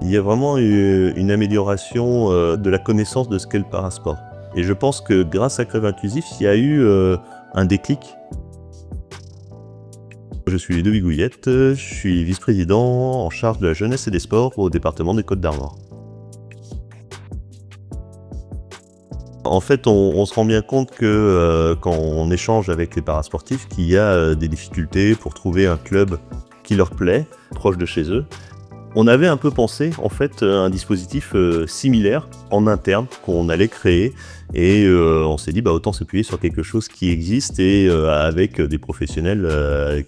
Il y a vraiment eu une amélioration de la connaissance de ce qu'est le parasport. Et je pense que grâce à Club Inclusif, il y a eu un déclic. Je suis Ludovic Gouillette, je suis vice-président en charge de la jeunesse et des sports au département des Côtes-d'Armor. En fait, on se rend bien compte que quand on échange avec les parasportifs, qu'il y a des difficultés pour trouver un club qui leur plaît, proche de chez eux. On avait un peu pensé en fait un dispositif similaire en interne qu'on allait créer et on s'est dit autant s'appuyer sur quelque chose qui existe et avec des professionnels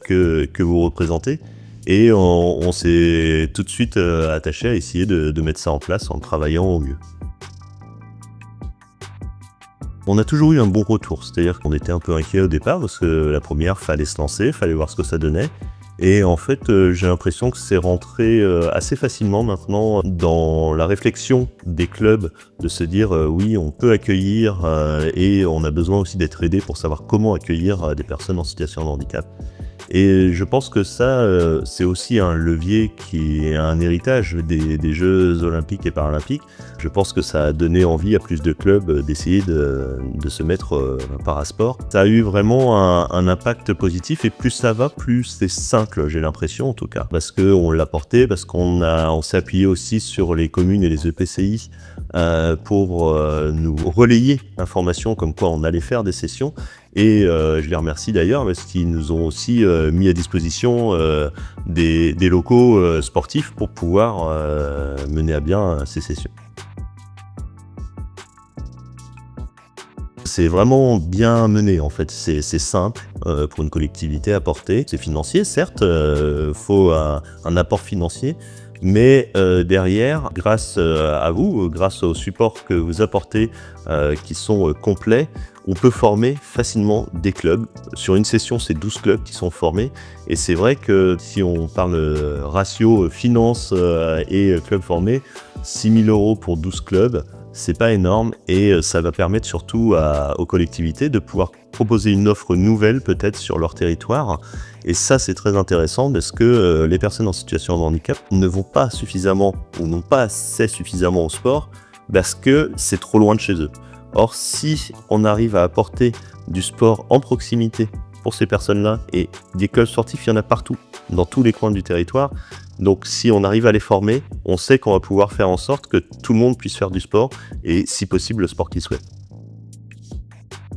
que vous représentez. Et on s'est tout de suite attaché à essayer de mettre ça en place en travaillant au mieux. On a toujours eu un bon retour, c'est-à-dire qu'on était un peu inquiet au départ parce que la première, fallait se lancer, fallait voir ce que ça donnait. Et en fait, j'ai l'impression que c'est rentré assez facilement maintenant dans la réflexion des clubs de se dire oui, on peut accueillir et on a besoin aussi d'être aidé pour savoir comment accueillir des personnes en situation de handicap. Et je pense que ça, c'est aussi un levier qui est un héritage des Jeux olympiques et paralympiques. Je pense que ça a donné envie à plus de clubs d'essayer de se mettre parasport. Ça a eu vraiment un impact positif et plus ça va, plus c'est simple, j'ai l'impression en tout cas. Parce qu'on l'a porté, parce on s'est appuyé aussi sur les communes et les EPCI pour nous relayer l'information comme quoi on allait faire des sessions. Et je les remercie d'ailleurs parce qu'ils nous ont aussi mis à disposition des locaux sportifs pour pouvoir mener à bien ces sessions. C'est vraiment bien mené en fait, c'est simple pour une collectivité à porter. C'est financier certes, faut un apport financier, mais derrière, grâce à vous, grâce aux supports que vous apportez qui sont complets, on peut former facilement des clubs. Sur une session, c'est 12 clubs qui sont formés. Et c'est vrai que si on parle ratio finance et clubs formés, 6 000 € pour 12 clubs, c'est pas énorme et ça va permettre surtout aux collectivités de pouvoir proposer une offre nouvelle peut-être sur leur territoire. Et ça, c'est très intéressant parce que les personnes en situation de handicap ne vont pas suffisamment ou n'ont pas accès suffisamment au sport parce que c'est trop loin de chez eux. Or, si on arrive à apporter du sport en proximité pour ces personnes-là, et des clubs sportifs, il y en a partout, dans tous les coins du territoire. Donc si on arrive à les former, on sait qu'on va pouvoir faire en sorte que tout le monde puisse faire du sport et si possible le sport qu'il souhaite.